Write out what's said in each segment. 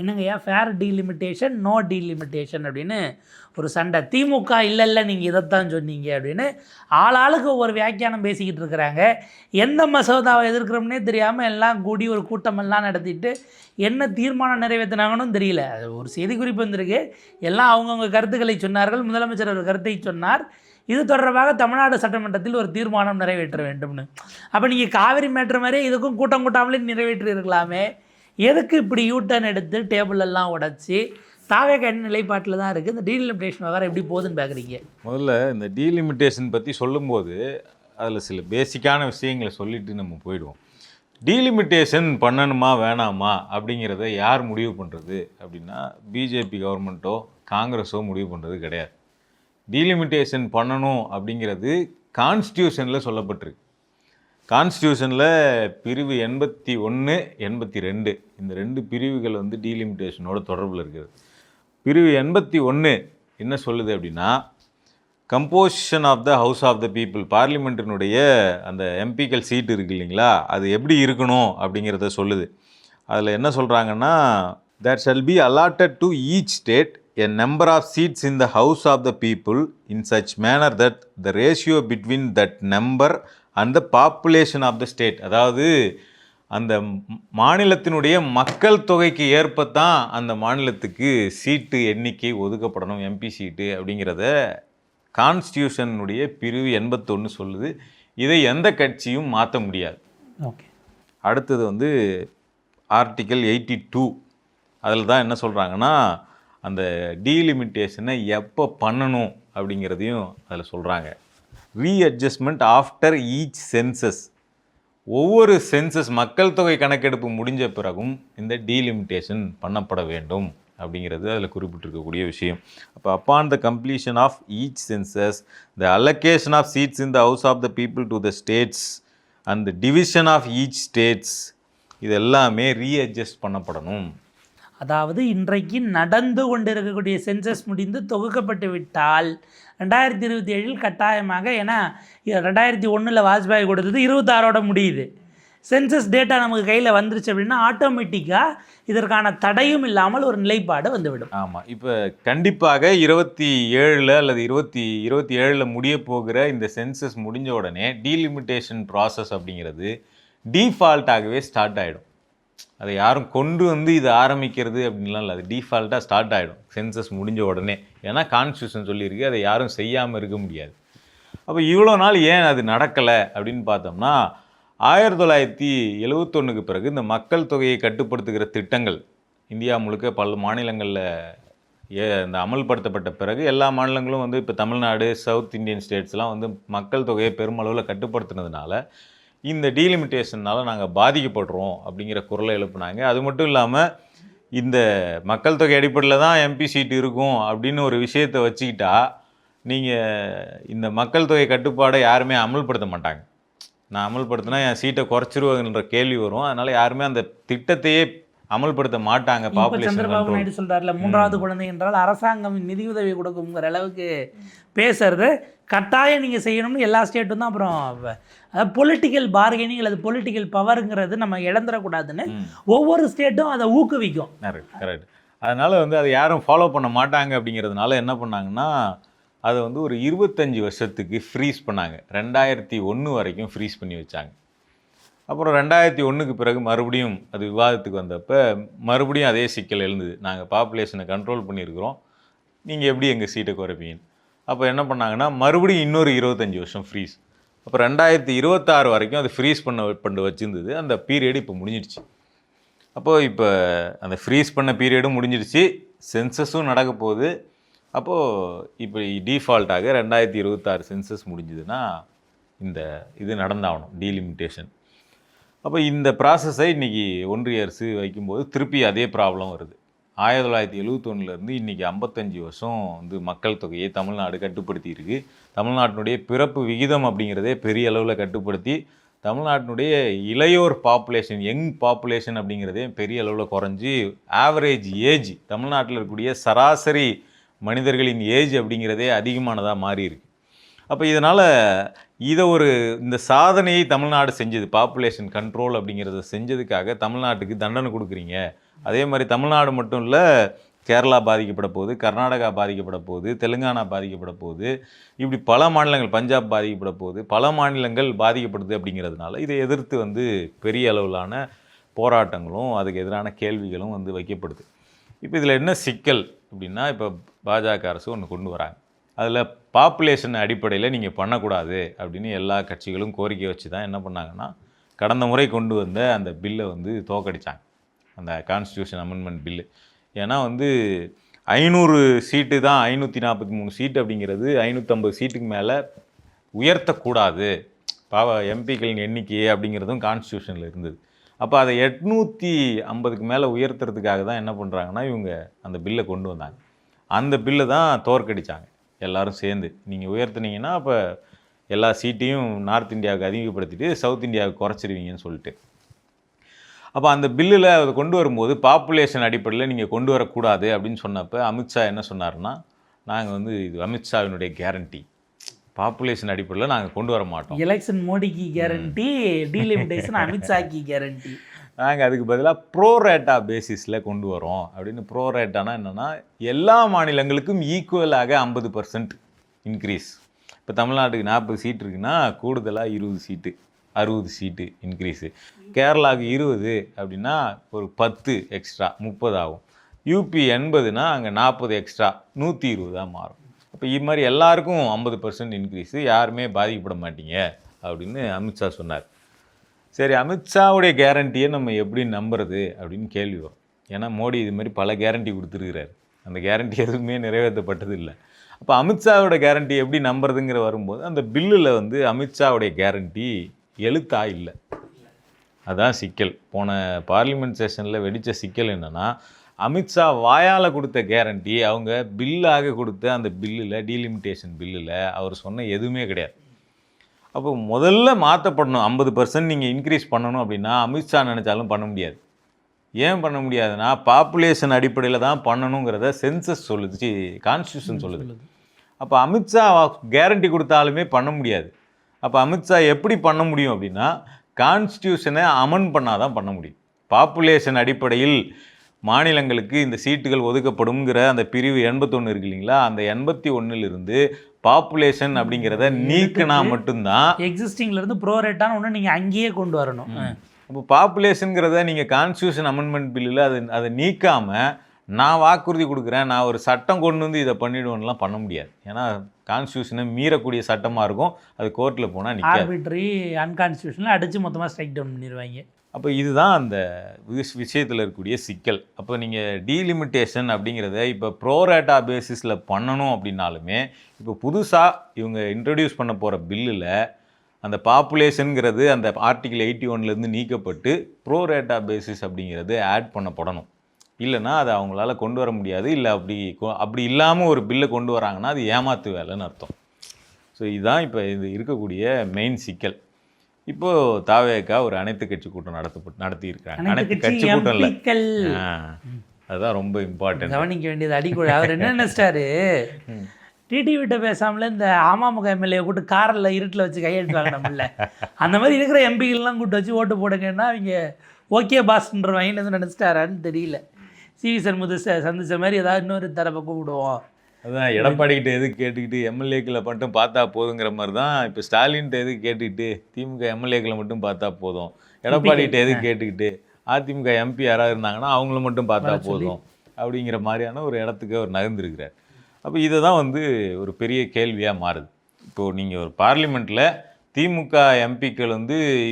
என்னங்கய்யா fair delimitation no delimitation அப்படின்னு ஒரு சண்டை. திமுக இல்லை நீங்கள் இதைத்தான் சொன்னீங்க அப்படின்னு ஆளாளுக்கு ஒவ்வொரு வியாக்கியானம் பேசிக்கிட்டு இருக்கிறாங்க. எந்த மசோதாவை எதிர்க்கிறோம்னே தெரியாமல் எல்லாம் கூடி ஒரு கூட்டமெல்லாம் நடத்திட்டு என்ன தீர்மானம் நிறைவேற்றினாங்கன்னு தெரியல. அது ஒரு செய்திக்குறிப்பு வந்திருக்கு. எல்லாம் அவங்கவுங்க கருத்துக்களை சொன்னார்கள். முதலமைச்சர் ஒரு கருத்தை சொன்னார், இது தொடர்பாக தமிழ்நாடு சட்டமன்றத்தில் ஒரு தீர்மானம் நிறைவேற்ற வேண்டும்னு. அப்போ நீங்கள் காவிரி மேட்ரு மாதிரியே இதுக்கும் கூட்டம் கூட்டாமலே நிறைவேற்றி இருக்கலாமே. எதுக்கு இப்படி யூட்டர்ன் எடுத்து டேபிள் எல்லாம் உடச்சி தாவேக நிலைப்பாட்டில் தான் இருக்குது. இந்த டீலிமிட்டேஷன் விவகாரம் எப்படி போகுதுன்னு பார்க்குறீங்க? முதல்ல இந்த டீலிமிட்டேஷன் பற்றி சொல்லும்போது அதில் சில பேசிக்கான விஷயங்களை சொல்லிவிட்டு நம்ம போயிடுவோம். டீலிமிட்டேஷன் பண்ணணுமா வேணாமா அப்படிங்கிறத யார் முடிவு பண்ணுறது அப்படின்னா பிஜேபி கவர்மெண்ட்டோ காங்கிரஸோ முடிவு பண்ணுறது கிடையாது. டீலிமிட்டேஷன் பண்ணணும் அப்படிங்கிறது கான்ஸ்டியூஷனில் சொல்லப்பட்டிருக்கு. கான்ஸ்டியூஷனில் பிரிவு 81, 82 இந்த 2 பிரிவுகள் வந்து டீலிமிட்டேஷனோட தொடர்பில் இருக்குது. பிரிவு 81 என்ன சொல்லுது அப்படின்னா, composition of the house of the people, பார்லிமெண்ட்டினுடைய அந்த எம்பிக்கள் சீட்டு இருக்குது இல்லைங்களா, அது எப்படி இருக்கணும் அப்படிங்கிறத சொல்லுது. அதில் என்ன சொல்கிறாங்கன்னா, there shall be allotted to each state a number of seats in the house of the people in such manner that the ratio between that number and the population of the state, அதாவது அந்த மாநிலத்தினுடைய மக்கள் தொகைக்கு ஏற்பத்தான் அந்த மாநிலத்துக்கு சீட்டு எண்ணிக்கை ஒதுக்கப்படணும், MP சீட்டு அப்படிங்கிறத கான்ஸ்டியூஷனுடைய பிரிவு 81 சொல்லுது. இதை எந்த கட்சியும் மாற்ற முடியாது. ஓகே. அடுத்தது வந்து ஆர்டிக்கல் 82, அதில் தான் என்ன சொல்கிறாங்கன்னா, அந்த டீலிமிட்டேஷனை எப்போ பண்ணணும் அப்படிங்கிறதையும் அதில் சொல்கிறாங்க. ரீஅட்ஜஸ்ட்மெண்ட் ஆஃப்டர் ஈச் சென்சஸ், ஒவ்வொரு சென்சஸ் மக்கள் தொகை கணக்கெடுப்பு முடிஞ்ச பிறகும் இந்த டீலிமிட்டேஷன் பண்ணப்பட வேண்டும் அப்படிங்கிறது அதில் குறிப்பிட்டிருக்கக்கூடிய விஷயம். அப்போ upon the completion of each census the allocation of seats in the house of the people to the states and the division of each states, இது எல்லாமே ரீஅட்ஜஸ்ட் பண்ணப்படணும். அதாவது இன்றைக்கு நடந்து கொண்டிருக்கக்கூடிய சென்சஸ் முடிந்து தொகுக்கப்பட்டு விட்டால் 2027 கட்டாயமாக, ஏன்னா 2001 வாஜ்பாய் கொடுத்தது 26 முடியுது, சென்சஸ் டேட்டா நமக்கு கையில் வந்துருச்சு அப்படின்னா ஆட்டோமேட்டிக்காக இதற்கான தடையும் இல்லாமல் ஒரு நிலைப்பாடு வந்துவிடும். ஆமாம், இப்போ கண்டிப்பாக 27 அல்லது 27 முடிய போகிற இந்த சென்சஸ் முடிஞ்ச உடனே டீலிமிட்டேஷன் ப்ராசஸ் அப்படிங்கிறது டீஃபால்ட்டாகவே ஸ்டார்ட் ஆகிடும். அதை யாரும் கொண்டு வந்து இது ஆரம்பிக்கிறது அப்படின்லாம் இல்லை, அது டீஃபால்ட்டாக ஸ்டார்ட் ஆகிடும் சென்சஸ் முடிஞ்ச உடனே. ஏன்னா கான்ஸ்டியூஷன் சொல்லியிருக்கு, அதை யாரும் செய்யாமல் இருக்க முடியாது. அப்போ இவ்வளோ நாள் ஏன் அது நடக்கலை அப்படின்னு பார்த்தோம்னா, 1971 பிறகு இந்த மக்கள் தொகையை கட்டுப்படுத்துகிற திட்டங்கள் இந்தியா முழுக்க பல மாநிலங்களில் இந்த அமல்படுத்தப்பட்ட பிறகு எல்லா மாநிலங்களும் வந்து இப்போ தமிழ்நாடு, சவுத் இந்தியன் ஸ்டேட்ஸ்லாம் வந்து மக்கள் தொகையை பெருமளவில் கட்டுப்படுத்தினதுனால இந்த டீலிமிட்டேஷனால் நாங்கள் பாதிக்கப்படுறோம் அப்படிங்கிற குரலை எழுப்புனாங்க. அது மட்டும் இல்லாமல் இந்த மக்கள் தொகை அடிப்படையில் தான் எம்பி சீட்டு இருக்கும் அப்படின்னு ஒரு விஷயத்தை வச்சுக்கிட்டா நீங்கள் இந்த மக்கள் தொகை கட்டுப்பாடை யாருமே அமல்படுத்த மாட்டாங்க. நான் அமல்படுத்தினா என் சீட்டை குறைச்சிருவாங்கன்ற கேள்வி வரும். அதனால் யாருமே அந்த திட்டத்தையே அமல்படுத்த மாட்டாங்க. சந்திரபாபு நாயுடு சொல்கிறார்ல, 3வது குழந்தை என்றால் அரசாங்கம் நிதியுதவி கொடுக்குங்கிற அளவுக்கு பேசுறது கட்டாயம் நீங்கள் செய்யணும்னு எல்லா ஸ்டேட்டும் தான். அப்புறம் அதாவது பொலிட்டிக்கல் பார்கெனிங் அல்லது பொலிட்டிக்கல் பவருங்கிறது நம்ம இழந்துடக்கூடாதுன்னு ஒவ்வொரு ஸ்டேட்டும் அதை ஊக்குவிக்கும். கரெக்ட். அதனால் வந்து அதை யாரும் ஃபாலோ பண்ண மாட்டாங்க. அப்படிங்கிறதுனால என்ன பண்ணாங்கன்னா, அதை வந்து ஒரு 25 வருஷத்துக்கு ஃப்ரீஸ் பண்ணாங்க. 2001 வரைக்கும் ஃப்ரீஸ் பண்ணி வச்சாங்க. அப்புறம் 2001 பிறகு மறுபடியும் அது விவாதத்துக்கு வந்தப்போ மறுபடியும் அதே சிக்கல் எழுந்தது. நாங்கள் பாப்புலேஷனை கண்ட்ரோல் பண்ணியிருக்கிறோம், நீங்கள் எப்படி எங்கள் சீட்டை குறைப்பீங்க? அப்போ என்ன பண்ணாங்கன்னா, மறுபடியும் இன்னொரு 25 வருஷம் ஃப்ரீஸ். அப்போ 2026 வரைக்கும் அது ஃப்ரீஸ் பண்ண வச்சுருந்தது. அந்த பீரியடு இப்போ முடிஞ்சிடுச்சு. அப்போது இப்போ அந்த ஃப்ரீஸ் பண்ண பீரியடும் முடிஞ்சிடுச்சு, சென்சஸும் நடக்க போகுது. அப்போது இப்போ டீஃபால்ட்டாக 2026 சென்சஸ் முடிஞ்சுதுன்னா இந்த இது நடந்தாகணும், டீலிமிட்டேஷன். அப்போ இந்த ப்ராசஸை இன்றைக்கி ஒன்றிய அரசு வைக்கும்போது திருப்பி அதே ப்ராப்ளம் வருது. 1971 இன்றைக்கி 55 வருஷம் வந்து மக்கள் தொகையை தமிழ்நாடு கட்டுப்படுத்தி இருக்குது. தமிழ்நாட்டினுடைய பிறப்பு விகிதம் அப்படிங்கிறதே பெரிய அளவில் கட்டுப்படுத்தி தமிழ்நாட்டினுடைய இளையோர் பாப்புலேஷன், யங் பாப்புலேஷன் அப்படிங்கிறதே பெரிய அளவில் குறைஞ்சி ஆவரேஜ் ஏஜ், தமிழ்நாட்டில் இருக்கக்கூடிய சராசரி மனிதர்களின் ஏஜ் அப்படிங்கிறதே அதிகமானதாக மாறி இருக்கு. அப்போ இதனால் இதை இந்த சாதனையை தமிழ்நாடு செஞ்சது, பாப்புலேஷன் கண்ட்ரோல் அப்படிங்கிறத செஞ்சதுக்காக தமிழ்நாட்டுக்கு தண்டனை கொடுக்குறீங்க. அதே மாதிரி தமிழ்நாடு மட்டும் இல்லை, கேரளா பாதிக்கப்பட போகுது, கர்நாடகா பாதிக்கப்பட போகுது, தெலுங்கானா பாதிக்கப்பட போகுது, இப்படி பல மாநிலங்கள், பஞ்சாப் பாதிக்கப்பட போகுது, பல மாநிலங்கள் பாதிக்கப்படுது. அப்படிங்கிறதுனால இதை எதிர்த்து பெரிய அளவிலான போராட்டங்களும் அதுக்கு எதிரான கேள்விகளும் வைக்கப்படுது. இப்போ இதில் என்ன சிக்கல் அப்படின்னா, இப்போ பாஜக அரசு ஒன்று கொண்டு வராங்க. அதில் பாப்புலேஷன் அடிப்படையில் நீங்கள் பண்ணக்கூடாது அப்படின்னு எல்லா கட்சிகளும் கோரிக்கை வச்சு தான் என்ன பண்ணாங்கன்னா, கடந்த முறை கொண்டு வந்த அந்த பில்லை தோக்கடிச்சாங்க, அந்த கான்ஸ்டியூஷன் அமெண்ட்மெண்ட் பில்லு. ஏன்னா 500 சீட்டு தான், 543 சீட்டு அப்படிங்கிறது 550 சீட்டுக்கு மேலே உயர்த்தக்கூடாது எம்பிக்களின் எண்ணிக்கையே அப்படிங்கிறதும் கான்ஸ்டியூஷனில் இருந்தது. அப்போ அதை 850க்கு மேலே உயர்த்துறதுக்காக தான் என்ன பண்ணுறாங்கன்னா இவங்க அந்த பில்லை கொண்டு வந்தாங்க. அந்த பில்லை தான் தோற்கடித்தாங்க எல்லோரும் சேர்ந்து. நீங்கள் உயர்த்துனீங்கன்னா அப்போ எல்லா சீட்டையும் நார்த் இந்தியாவுக்கு அதிகப்படுத்திட்டு சவுத் இந்தியாவுக்கு குறைச்சிருவீங்கன்னு சொல்லிட்டு. அப்போ அந்த பில்லில் அதை கொண்டு வரும்போது பாப்புலேஷன் அடிப்படையில் நீங்கள் கொண்டு வரக்கூடாது அப்படின்னு சொன்னப்போ அமித்ஷா என்ன சொன்னார்னா, நாங்கள் இது அமித்ஷாவினுடைய கேரண்டி, பாப்புலேஷன் அடிப்படையில் நாங்கள் கொண்டு வர மாட்டோம். எலெக்ஷன் மோடிக்கு கேரண்டி, டீலிமிட்டேஷன் அமித்ஷாக்கு கேரண்டி. நாங்கள் அதுக்கு பதிலாக ப்ரோரேட்டா பேசிஸில் கொண்டு வரோம் அப்படின்னு. ப்ரோரேட்டானா என்னென்னா, எல்லா மாநிலங்களுக்கும் ஈக்குவலாக 50% இன்க்ரீஸ். இப்போ தமிழ்நாட்டுக்கு 40 சீட் இருக்குன்னா கூடுதலாக 20 சீட்டு, 60 சீட்டு இன்க்ரீஸு. கேரளாவுக்கு 20 அப்படின்னா ஒரு 10 எக்ஸ்ட்ரா 30 ஆகும். யூபி 80னா அங்கே 40 எக்ஸ்ட்ரா 120 தான் மாறும். அப்போ இது மாதிரி எல்லாருக்கும் 50% இன்க்ரீஸு, யாருமே பாதிக்கப்பட மாட்டீங்க அப்படின்னு அமித்ஷா சொன்னார். சரி, அமித்ஷாவுடைய கேரண்டியை நம்ம எப்படி நம்புறது அப்படின்னு கேள்வி வரும். ஏன்னா மோடி இது மாதிரி பல கேரண்டி கொடுத்துருக்கிறார், அந்த கேரண்டி எதுவுமே நிறைவேற்றப்பட்டது இல்லை. அப்போ அமித்ஷாவோட கேரண்டி எப்படி நம்புறதுங்கிற வரும்போது அந்த பில்லில் அமித்ஷாவுடைய கேரண்டி எழுத்தா இல்லை. அதுதான் சிக்கல். போன பார்லிமெண்ட் செஷனில் வெடித்த சிக்கல் என்னென்னா, அமித்ஷா வாயால் கொடுத்த கேரண்டி அவங்க பில்லாக கொடுத்த அந்த பில்லில், டீலிமிட்டேஷன் பில்லில் அவர் சொன்ன எதுவுமே கிடையாது. அப்போ முதல்ல மாற்றப்படணும், 50% நீங்கள் இன்க்ரீஸ் பண்ணணும் அப்படின்னா அமித்ஷா நினச்சாலும் பண்ண முடியாது. ஏன் பண்ண முடியாதுன்னா, பாப்புலேஷன் அடிப்படையில் தான் பண்ணணுங்கிறத சென்சஸ் சொல்லுது, கான்ஸ்டியூஷன் சொல்லுது. அப்போ அமித்ஷா கேரண்டி கொடுத்தாலுமே பண்ண முடியாது. அப்போ அமித்ஷா எப்படி பண்ண முடியும் அப்படின்னா, கான்ஸ்டியூஷனை அமெண்ட் பண்ணால் தான் பண்ண முடியும். பாப்புலேஷன் அடிப்படையில் மாநிலங்களுக்கு இந்த சீட்டுகள் ஒதுக்கப்படுங்கிற அந்த பிரிவு 81 இருக்கு இல்லைங்களா, அந்த 81லிருந்து பாப்புலேஷன் அப்படிங்கிறத நீக்கினா மட்டும்தான் எக்ஸிஸ்டிங்லேருந்து ப்ரோரேட்டான ஒன்று நீங்கள் அங்கேயே கொண்டு வரணும். அப்போ பாப்புலேஷனுங்கிறத நீங்கள் கான்ஸ்டியூஷன் அமெண்ட்மெண்ட் பில்லில் அதை நீக்காமல் நான் வாக்குறுதி கொடுக்குறேன், நான் ஒரு சட்டம் கொண்டு இதை பண்ணிவிடுவேன்லாம் பண்ண முடியாது. ஏன்னா கான்ஸ்டியூஷனை மீறக்கூடிய சட்டமாக இருக்கும், அது கோர்ட்டில் போனால் ஆர்பிட்ரரி அன்கான்ஸ்டியூஷனில் அடித்து மொத்தமாக ஸ்ட்ரைக் டவுன் பண்ணிடுவாங்க. அப்போ இதுதான் அந்த விஷயத்தில் இருக்கக்கூடிய சிக்கல். அப்போ நீங்கள் டீலிமிட்டேஷன் அப்படிங்கிறத இப்போ ப்ரோரேட்டா பேசிஸில் பண்ணணும் அப்படின்னாலுமே, இப்போ புதுசாக இவங்க இன்ட்ரடியூஸ் பண்ண போகிற பில்லில் அந்த பாப்புலேஷனுங்கிறது அந்த ஆர்டிகிள் 81லேருந்து நீக்கப்பட்டு ப்ரோரேட்டா பேசிஸ் அப்படிங்கிறது ஆட் பண்ணப்படணும். இல்லைன்னா அதை அவங்களால கொண்டு வர முடியாது. இல்லை அப்படி இல்லாமல் ஒரு பில்லை கொண்டு வராங்கன்னா அது ஏமாத்து வேலைன்னு அர்த்தம். ஸோ இதுதான் இப்போ இது இருக்கக்கூடிய மெயின் சிக்கல். இப்போது தாவேகா ஒரு அனைத்து கட்சி கூட்டம் நடத்தியிருக்காங்க. அனைத்து கட்சி கூட்டம் இல்லை, அதுதான் ரொம்ப இம்பார்ட்டன்ட், கவனிக்க வேண்டியது. அடிக்கொழி அவர் என்ன நினைச்சிட்டாரு, டிடிவிட்ட பேசாமல இந்த அமமுக எம்எல்ஏ கூட்டு காரில் இருட்டில் வச்சு கையெழுத்து வாங்கினோம்ல, அந்த மாதிரி இருக்கிற எம்பிகள்லாம் கூட்டு வச்சு ஓட்டு போடுங்கன்னா அவங்க ஓகே பாஸ்ன்றவாங்க எதுவும் நினச்சிட்டாரான்னு தெரியல. சிவி சண்முகத்தை சந்தித்த மாதிரி ஏதாவது இன்னொரு தரப்பை கூப்பிடுவோம். அதுதான் எடப்பாடிக்கிட்ட எதுக்கு கேட்டுக்கிட்டு எம்எல்ஏக்களை மட்டும் பார்த்தா போதுங்கிற மாதிரி தான் இப்போ ஸ்டாலின்கிட்ட எதுக்கு கேட்டுக்கிட்டு திமுக எம்எல்ஏக்களை மட்டும் பார்த்தா போதும், எடப்பாடிகிட்ட எதுக்கு கேட்டுக்கிட்டு அதிமுக எம்பி யாராவது இருந்தாங்கன்னா அவங்கள மட்டும் பார்த்தா போதும் அப்படிங்கிற மாதிரியான ஒரு இடத்துக்கு அவர் நகர்ந்துருக்கிறார். அப்போ இதை தான் ஒரு பெரிய கேள்வியாக மாறுது. இப்போது நீங்கள் ஒரு பார்லிமெண்ட்டில் திமுக எம்பிக்கள்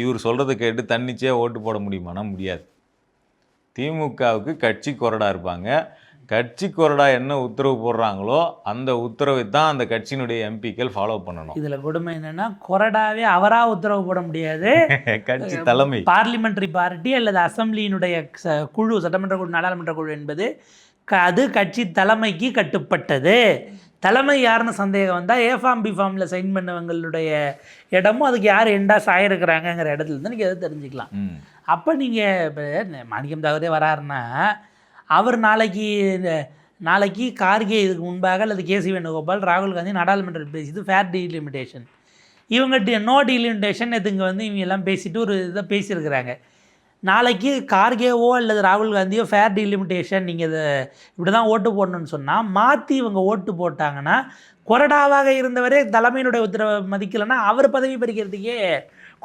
இவர் சொல்கிறத கேட்டு தன்னிச்சையாக ஓட்டு போட முடியுமானா முடியாது. திமுகவுக்கு கட்சி கொறடா இருப்பாங்க. கட்சி கொறடா என்ன உத்தரவு போடுறாங்களோ அந்த உத்தரவை தான் அந்த கட்சியினுடைய எம்பிக்கள் ஃபாலோ பண்ணணும். இதில் கொடுமை என்னென்னா, கொறடாவே அவராக உத்தரவு போட முடியாது. கட்சி தலைமை, பார்லிமெண்ட்ரி பார்ட்டி அல்லது அசம்பிளியினுடைய குழு, சட்டமன்ற குழு, நாடாளுமன்ற குழு என்பது அது கட்சி தலைமைக்கு கட்டுப்பட்டது. தலைமை யாருன்னு சந்தேகம் வந்தால் ஏஃபார்ம் பிஃபார்மில் சைன் பண்ணவங்களுடைய இடமும் அதுக்கு யார் எண்டாஸ் ஆகிருக்கிறாங்கங்கிற இடத்துல தான் நீங்கள் எதை தெரிஞ்சுக்கலாம். அப்போ நீங்கள் இப்போ மாணிக்கம் தாகூரே வராருன்னா, அவர் நாளைக்கு கார்கே இதுக்கு முன்பாக அல்லது கேசி வேணுகோபால், ராகுல் காந்தி நாடாளுமன்றத்தில் பேசியது ஃபேர் டீலிமிட்டேஷன். இவங்க நோ டீலிமிட்டேஷன் இதுங்க வந்து இவங்க எல்லாம் பேசிட்டு ஒரு இதை பேசியிருக்கிறாங்க. நாளைக்கு கார்கேவோ அல்லது ராகுல் காந்தியோ ஃபேர் டீலிமிட்டேஷன் நீங்கள் இதை இப்படி தான் ஓட்டு போடணும்னு சொன்னால் மாற்றி இவங்க ஓட்டு போட்டாங்கன்னா கொறடாவாக இருந்தவரே தலைமையினுடைய உத்தரவை மதிக்கலைன்னா அவர் பதவி பறிக்கிறதுக்கே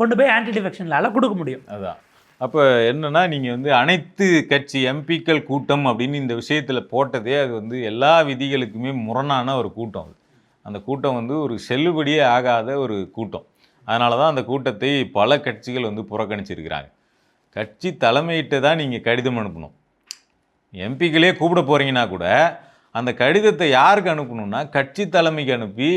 கொண்டு போய் ஆன்டி டிஃபெக்ஷன்லால் கொடுக்க முடியும். அதான் அப்போ என்னன்னா நீங்கள் வந்து அனைத்து கட்சி எம்பிக்கள் கூட்டம் அப்படின்னு இந்த விஷயத்தில் போட்டதே அது வந்து எல்லா விதிகளுக்குமே முரணான ஒரு கூட்டம். அது அந்த கூட்டம் வந்து ஒரு செல்லுபடியே ஆகாத ஒரு கூட்டம். அதனால தான் அந்த கூட்டத்தை பல கட்சிகள் வந்து புறக்கணிச்சிருக்கிறாங்க. கட்சி தலைமையிட்ட தான் நீங்கள் கடிதம் அனுப்பணும். எம்பிக்களே கூப்பிட போகிறீங்கன்னா கூட அந்த கடிதத்தை யாருக்கு அனுப்பணும்னா கட்சி தலைமைக்கு அனுப்பி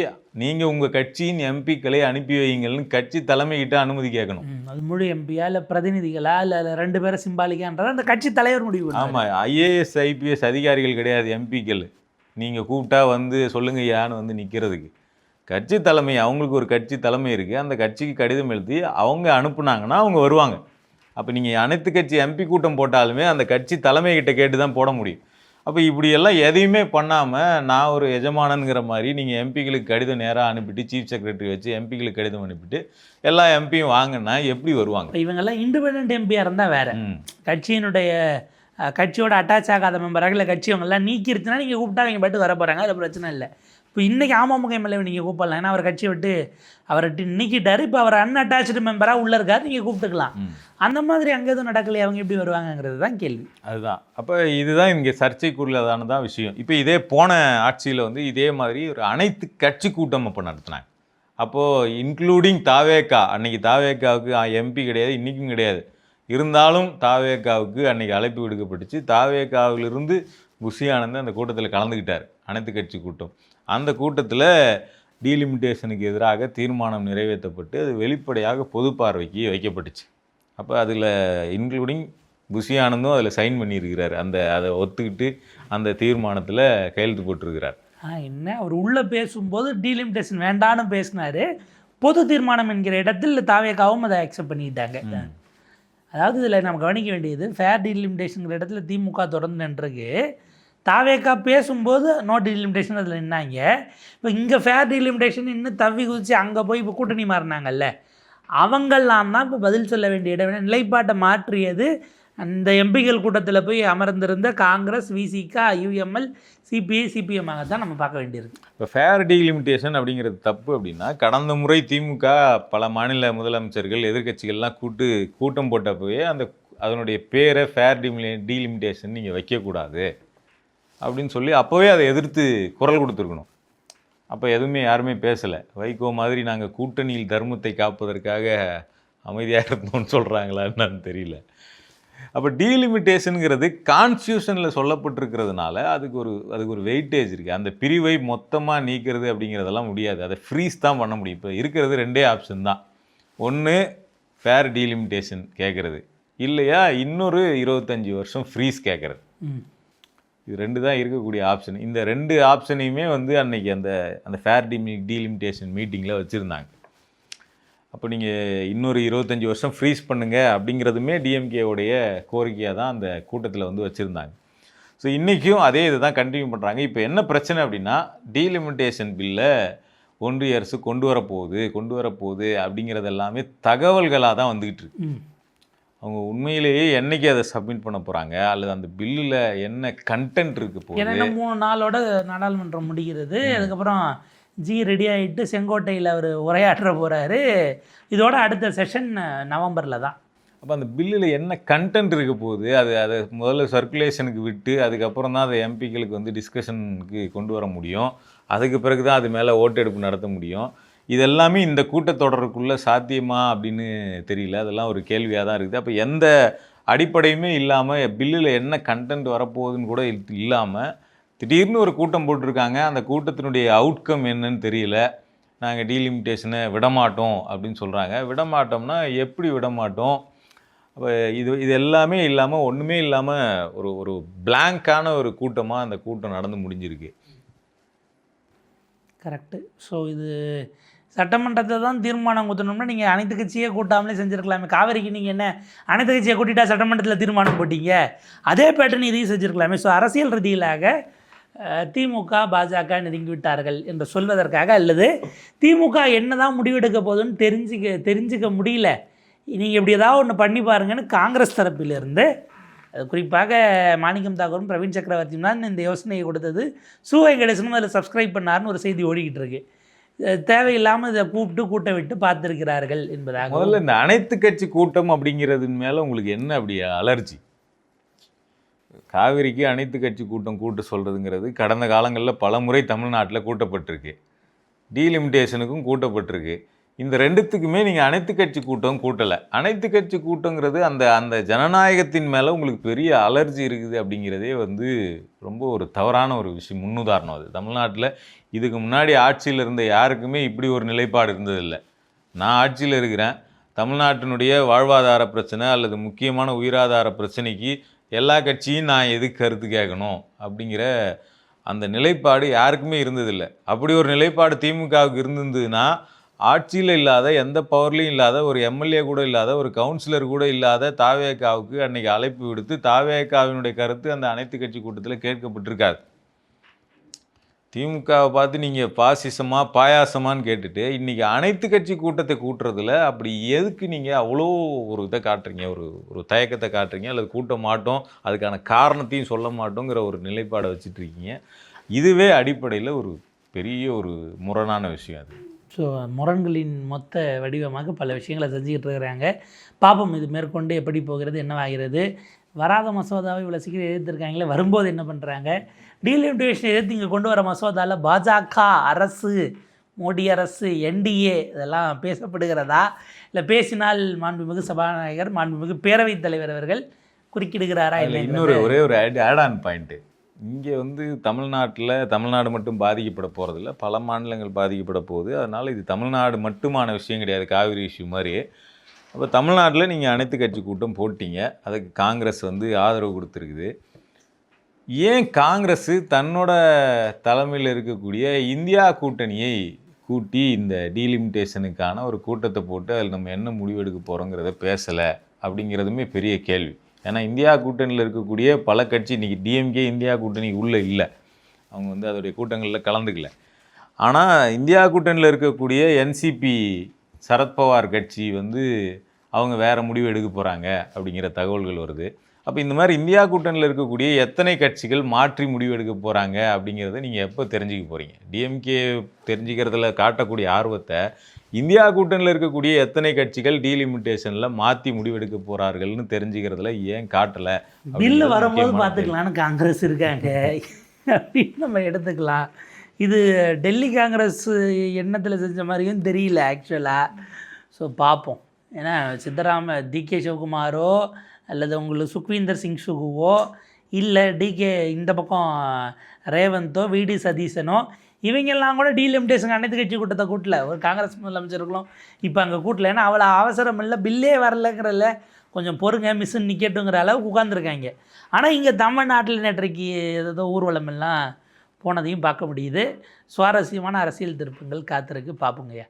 நீங்கள் உங்கள் கட்சியின் எம்பிக்களை அனுப்பி வைங்கள்னு கட்சி தலைமைக்கிட்ட அனுமதி கேட்கணும். அது முழு எம்பியா இல்லை பிரதிநிதிகளா இல்லை 2 பேரை சிம்பாலிக்கான்றதை அந்த கட்சி தலைவர் முடிவு. ஆமாம், ஐஏஎஸ் ஐபிஎஸ் அதிகாரிகள் கிடையாது எம்பிக்கள். நீங்கள் கூப்பிட்டா வந்து சொல்லுங்கய்யான்னு வந்து நிற்கிறதுக்கு கட்சி தலைமை, அவங்களுக்கு ஒரு கட்சி தலைமை இருக்குது. அந்த கட்சிக்கு கடிதம் எழுதி அவங்க அனுப்புனாங்கன்னா அவங்க வருவாங்க. அப்போ நீங்கள் அனைத்து கட்சி எம்பி கூட்டம் போட்டாலுமே அந்த கட்சி தலைமைக்கிட்ட கேட்டு தான் போட முடியும். அப்போ இப்படியெல்லாம் எதையுமே பண்ணாமல் நான் ஒரு எஜமானனுங்கிற மாதிரி நீங்கள் எம்பிக்களுக்கு கடிதம் நேராக அனுப்பிட்டு சீஃப் செக்ரட்டரி வச்சு எம்பிக்களுக்கு கடிதம் அனுப்பிட்டு எல்லா எம்பியும் வாங்கினா எப்படி வருவாங்க? இவங்கெல்லாம் இண்டிபெண்ட் எம்பியாக இருந்தால் வேறு, கட்சியோட அட்டாச் ஆகாத மெம்பராக இல்லை கட்சி அவங்கெல்லாம் நீக்கிருச்சுன்னா நீங்கள் கூப்பிட்டா அவங்க பாட்டு வர போகிறாங்க, அது பிரச்சனை இல்லை. இப்போ இன்றைக்கி அமமுக எம்எல்ஏ நீங்கள் கூப்பிடலாம், ஏன்னா அவர் கட்சியை விட்டு அவரை நீக்கிட்டார். இப்போ அவர் அன்அட்டாச்சு மெம்பராக உள்ளே இருக்காரு, நீங்கள் கூப்பிட்டுக்கலாம். அந்த மாதிரி அங்கே எதுவும் நடக்கலையே, அவங்க எப்படி வருவாங்கங்கிறது தான் கேள்வி. அதுதான் அப்போ இதுதான் இங்கே சர்ச்சைக்குரியதானதான் விஷயம். இப்போ இதே போன ஆட்சியில் வந்து இதே மாதிரி ஒரு அனைத்து கட்சி கூட்டம் அப்போ நடத்தினாங்க. அப்போது இன்க்ளூடிங் தாவேகா, அன்றைக்கி தாவேகாவுக்கு எம்பி கிடையாது, இன்றைக்கும் கிடையாது. இருந்தாலும் தாவேகாவுக்கு அன்றைக்கி அழைப்பு விடுக்கப்பட்டுச்சு. தாவேகாவிலிருந்து புஷி ஆனந்த் அந்த கூட்டத்தில் கலந்துக்கிட்டார், அனைத்து கட்சி கூட்டம். அந்த கூட்டத்தில் டீலிமிட்டேஷனுக்கு எதிராக தீர்மானம் நிறைவேற்றப்பட்டு அது வெளிப்படையாக பொது பார்வைக்கு வைக்கப்பட்டுச்சு. அப்போ அதில் இன்க்ளூடிங் புஷி ஆனந்தும் அதில் சைன் பண்ணியிருக்கிறார். அதை ஒத்துக்கிட்டு அந்த தீர்மானத்தில் கையெழுத்து போட்டிருக்கிறார். என்ன அவர் உள்ளே பேசும்போது டீலிமிட்டேஷன் வேண்டான்னு பேசினார். பொது தீர்மானம் என்கிற இடத்தில் தாவேகாவும் அதை அக்செப்ட் பண்ணிக்கிட்டாங்க. அதாவது இதில் நம்ம கவனிக்க வேண்டியது, ஃபேர் டீலிமிட்டேஷனுங்கிற இடத்துல திமுக தொடர்ந்து நின்றுருக்கு. தாவேக்கா பேசும்போது நோ டீலிமிட்டேஷன் அதில் நின்னாங்க. இப்போ இங்கே ஃபேர் டீலிமிட்டேஷன் இன்னும் தவி குதிச்சு அங்கே போய் இப்போ கூட்டணி மாறினாங்கல்ல, அவங்கெல்லாம் தான் இப்போ பதில் சொல்ல வேண்டிய இடம். நிலைப்பாட்டை மாற்றியது அந்த எம்பிக்கள் கூட்டத்தில் போய் அமர்ந்திருந்த காங்கிரஸ், விசிகா, யுஎம்எல், சிபிஐ, சிபிஎம்மாக தான் நம்ம பார்க்க வேண்டியிருக்கு. இப்போ ஃபேர் டீலிமிட்டேஷன் அப்படிங்கிறது தப்பு அப்படின்னா, கடந்த முறை திமுக பல மாநில முதலமைச்சர்கள் எதிர்க்கட்சிகள்லாம் கூட்டம் போட்டப்போவே அதனுடைய பேரை ஃபேர் டீலிமிட்டேஷன் நீங்கள் வைக்கக்கூடாது அப்படின்னு சொல்லி அப்போவே அதை எதிர்த்து குரல் கொடுத்துருக்கணும். அப்போ எதுவுமே யாருமே பேசலை. வைகோ மாதிரி நாங்கள் கூட்டணியில் தர்மத்தை காப்பதற்காக அமைதியாக இருந்தோம்னு சொல்கிறாங்களா என்னன்னு தெரியல. அப்போ டீலிமிட்டேஷனுங்கிறது கான்ஸ்டியூஷனில் சொல்லப்பட்டிருக்கிறதுனால அதுக்கு ஒரு வெயிட்டேஜ் இருக்குது. அந்த பிரிவை மொத்தமாக நீக்கிறது அப்படிங்கிறதெல்லாம் முடியாது, அதை ஃப்ரீஸ் தான் பண்ண முடியும். இப்போ இருக்கிறது 2 ஆப்ஷன் தான். ஒன்று ஃபேர் டீலிமிட்டேஷன் கேட்குறது, இல்லையா இன்னொரு 25 வருஷம் ஃப்ரீஸ் கேட்குறது. இது 2 தான் இருக்கக்கூடிய ஆப்ஷன். இந்த 2 ஆப்ஷனையுமே வந்து அன்னைக்கு அந்த ஃபேர் டீலிமிட்டேஷன் மீட்டிங்கில் வச்சுருந்தாங்க. அப்போ நீங்கள் இன்னொரு 25 வருஷம் ஃப்ரீஸ் பண்ணுங்கள் அப்படிங்கிறதுமே டிஎம்கேவுடைய கோரிக்கையாக தான் அந்த கூட்டத்தில் வந்து வச்சுருந்தாங்க. ஸோ இன்றைக்கும் அதே இதை தான் கண்டினியூ பண்ணுறாங்க. இப்போ என்ன பிரச்சனை அப்படின்னா, டீலிமிட்டேஷன் பில்லை ஒன்றிய அரசு கொண்டு வரப்போகுது அப்படிங்கிறது எல்லாமே தகவல்களாக தான் வந்துக்கிட்டு இருக்கு. அவங்க உண்மையிலேயே என்னைக்கு அதை சப்மிட் பண்ண போகிறாங்க, அல்லது அந்த பில்லில் என்ன கண்டென்ட் இருக்க போகுது. ஏன்னா 3 நாளோட நாடாளுமன்றம் முடிகிறது. அதுக்கப்புறம் ரெடி ஆகிட்டு செங்கோட்டையில் அவர் உரையாற்ற போகிறாரு. இதோட அடுத்த செஷன் நவம்பரில் தான். அப்போ அந்த பில்லில் என்ன கண்டென்ட் இருக்க போகுது, அதை முதல்ல சர்க்குலேஷனுக்கு விட்டு அதுக்கப்புறம் தான் அதை எம்பிக்களுக்கு வந்து டிஸ்கஷனுக்கு கொண்டு வர முடியும். அதுக்கு பிறகு தான் அது மேலே ஓட்டெடுப்பு நடத்த முடியும். இதெல்லாமே இந்த கூட்டத்தொடருக்குள்ளே சாத்தியமா அப்படின்னு தெரியல. அதெல்லாம் ஒரு கேள்வியாக தான் இருக்குது. அப்போ எந்த அடிப்படையுமே இல்லாமல் பில்லில் என்ன கண்டென்ட் வரப்போகுதுன்னு கூட இல்லாமல் திடீர்னு ஒரு கூட்டம் போட்டிருக்காங்க. அந்த கூட்டத்தினுடைய அவுட்கம் என்னன்னு தெரியல. நாங்கள் டீலிமிட்டேஷனை விடமாட்டோம் அப்படின்னு சொல்கிறாங்க. விடமாட்டோம்னா எப்படி விடமாட்டோம்? அப்போ இது எல்லாமே இல்லாமல், ஒன்றுமே இல்லாமல் ஒரு பிளாங்கான ஒரு கூட்டமாக அந்த கூட்டம் நடந்து முடிஞ்சிருக்கு. கரெக்டு. ஸோ இது சட்டமன்றத்தை தான் தீர்மானம் கொடுத்தணும்னா நீங்கள் அனைத்து கட்சியே கூட்டாமலே செஞ்சுருக்கலாமே. காவேரிக்கு நீங்கள் என்ன அனைத்து கட்சியை கூட்டிட்டா சட்டமன்றத்தில் தீர்மானம் போட்டீங்க, அதே பேட்டர்ன் இதையும் செஞ்சுருக்கலாமே. ஸோ அரசியல் ரீதியிலாக திமுக பாஜக நெருங்கி விட்டார்கள் என்று சொல்வதற்காக, அல்லது திமுக என்ன தான் முடிவெடுக்க போகுதுன்னு தெரிஞ்சுக்க முடியல, நீங்கள் இப்படி ஏதாவது ஒன்று பண்ணி பாருங்கன்னு காங்கிரஸ் தரப்பிலிருந்து, அது குறிப்பாக மாணிக்கம் தாக்கூரும் பிரவீன் சக்கரவர்த்தியும் தான் இந்த யோசனையை கொடுத்தது. சு வெங்கடேசனும் அதில் சப்ஸ்கிரைப் பண்ணார்னு ஒரு செய்தி ஓடிக்கிட்டு இருக்கு. தேவையில்லாமல் இதை கூட்ட விட்டு பார்த்துருக்கிறார்கள் என்பதாக. முதல்ல இந்த அனைத்து கட்சி கூட்டம் அப்படிங்கிறது மேலே உங்களுக்கு என்ன அப்படி அலர்ஜி? காவிரிக்கு அனைத்து கட்சி கூட்டம் கூட்ட சொல்கிறதுங்கிறது கடந்த காலங்களில் பல முறை தமிழ்நாட்டில் கூட்டப்பட்டிருக்கு. டீலிமிட்டேஷனுக்கும் கூட்டப்பட்டிருக்கு. இந்த ரெண்டுத்துக்குமே நீங்கள் அனைத்து கட்சி கூட்டம் கூட்டலை. அனைத்து கட்சி கூட்டங்கிறது அந்த அந்த ஜனநாயகத்தின் மேலே உங்களுக்கு பெரிய அலர்ஜி இருக்குது அப்படிங்கிறதே ரொம்ப ஒரு தவறான ஒரு விஷயம், முன்னுதாரணம். அது தமிழ்நாட்டில் இதுக்கு முன்னாடி ஆட்சியில் இருந்த யாருக்குமே இப்படி ஒரு நிலைப்பாடு இருந்ததில்லை. நான் ஆட்சியில் இருக்கிறேன், தமிழ்நாட்டினுடைய வாழ்வாதார பிரச்சனை அல்லது முக்கியமான உயிராதார பிரச்சனைக்கு எல்லா கட்சியும் நான் எதுக்கு கருத்து கேட்கணும் அப்படிங்கிற அந்த நிலைப்பாடு யாருக்குமே இருந்ததில்லை. அப்படி ஒரு நிலைப்பாடு திமுகவுக்கு இருந்ததுன்னா ஆட்சியில் இல்லாத, எந்த பவர்லையும் இல்லாத, ஒரு எம்எல்ஏ கூட இல்லாத, ஒரு கவுன்சிலர் கூட இல்லாத தாவேகாவுக்கு அன்னைக்கு அழைப்பு விடுத்து தாவேகாவினுடைய கருத்து அந்த அனைத்து கட்சி கூட்டத்தில் கேட்கப்பட்டிருக்காது. திமுகவை பார்த்து நீங்கள் பாசிசமா பாயாசமானு கேட்டுட்டு இன்றைக்கி அனைத்து கட்சி கூட்டத்தை கூட்டுறதுல அப்படி எதுக்கு நீங்கள் அவ்வளோ ஒரு இதை காட்டுறீங்க, ஒரு தயக்கத்தை காட்டுறீங்க, அல்லது கூட்ட மாட்டோம், அதுக்கான காரணத்தையும் சொல்ல மாட்டோங்கிற ஒரு நிலைப்பாடை வச்சுட்ருக்கீங்க. இதுவே அடிப்படையில் ஒரு பெரிய ஒரு முரணான விஷயம் அது. ஸோ முரண்களின் மொத்த வடிவமாக பல விஷயங்களை செஞ்சுக்கிட்டு இருக்கிறாங்க. பாப்போம் இது மேற்கொண்டு எப்படி போகிறது, என்னவாகிறது. வராத மசோதாவை இவ்வளோ சீக்கிரம் எதிர்த்துருக்காங்களே, வரும்போது என்ன பண்ணுறாங்க? டீலிமிட்டேஷன் எதிர்த்து இங்கே கொண்டு வர மசோதாவில் பாஜக அரசு, மோடி அரசு, என்டிஏ இதெல்லாம் பேசப்படுகிறதா, இல்லை பேசினால் மாண்புமிகு சபாநாயகர், மாண்புமிகு பேரவைத் தலைவர் அவர்கள் குறுக்கிடுகிறாரா? இல்லை இன்னொரு ஒரே ஒரு ஆட் ஆன் பாயிண்ட்டு, இங்கே தமிழ்நாடு மட்டும் பாதிக்கப்பட போகிறதில்ல, பல மாநிலங்கள் பாதிக்கப்பட போகுது. அதனால் இது தமிழ்நாடு மட்டுமான விஷயம் கிடையாது, காவிரி இஷ்யூ மாதிரி. அப்போ தமிழ்நாட்டில் நீங்கள் அனைத்து கட்சி கூட்டம் போட்டிங்க, அதுக்கு காங்கிரஸ் ஆதரவு கொடுத்துருக்குது. ஏன் காங்கிரஸ் தன்னோட தலைமையில் இருக்கக்கூடிய இந்தியா கூட்டணியை கூட்டி இந்த டீலிமிட்டேஷனுக்கான ஒரு கூட்டத்தை போட்டு அதில் நம்ம என்ன முடிவெடுக்க போகிறோங்கிறத பேசலை அப்படிங்கிறதுமே பெரிய கேள்வி. ஏன்னா இந்தியா கூட்டணியில் இருக்கக்கூடிய பல கட்சி இன்றைக்கி டிஎம்கே இந்தியா கூட்டணி உள்ளே இல்லை, அவங்க அதோடைய கூட்டங்களில் கலந்துக்கல. ஆனால் இந்தியா கூட்டணியில் இருக்கக்கூடிய என்சிபி சரத்பவார் கட்சி அவங்க வேறு முடிவு எடுக்க போகிறாங்க அப்படிங்கிற தகவல்கள் வருது. அப்போ இந்த மாதிரி இந்தியா கூட்டணியில் இருக்கக்கூடிய எத்தனை கட்சிகள் மாற்றி முடிவு எடுக்க போகிறாங்க அப்படிங்கிறத நீங்கள் எப்போ தெரிஞ்சுக்க போகிறீங்க? டிஎம்கே தெரிஞ்சுக்கிறதுல காட்டக்கூடிய ஆர்வத்தை இந்தியா கூட்டணியில் இருக்கக்கூடிய எத்தனை கட்சிகள் டீலிமிட்டேஷனில் மாற்றி முடிவெடுக்க போகிறார்கள்னு தெரிஞ்சுக்கிறதுல ஏன் காட்டலை? பில்லு வரும்போது பார்த்துக்கலான்னு காங்கிரஸ் இருக்காங்க அப்படின்னு நம்ம எடுத்துக்கலாம். இது டெல்லி காங்கிரஸ் எண்ணத்தில் செஞ்ச மாதிரியும் தெரியல ஆக்சுவலாக. ஸோ பார்ப்போம். ஏன்னா டிகே சிவகுமாரோ அல்லது உங்களுக்கு சுக்வீந்தர் சிங் சுகுவோ இல்லை டிகே இந்த பக்கம் ரேவந்தோ விடி சதீசனோ இவங்கெல்லாம் கூட டீலிமிட்டேஷன் அனைத்து கட்சி கூட்டத்தை கூட்டல. ஒரு காங்கிரஸ் முதலமைச்சர்களும் இப்போ அங்கே கூட்டல. ஏன்னா அவ்வளோ அவசரம் இல்லை, பில்லே வரலைங்கிறதில்ல, கொஞ்சம் பொறுங்க மிஸ்ஸுன்னு நிற்கட்டுங்கிற அளவுக்கு உட்காந்துருக்காங்க. ஆனால் இங்கே தமிழ்நாட்டில் நேற்றைக்கு ஏதோ ஊர்வலம் எல்லாம் போனதையும் பார்க்க முடியுது. சுவாரஸ்யமான அரசியல் திருப்பங்கள் காத்திருக்கு, பார்ப்போங்கய்யா.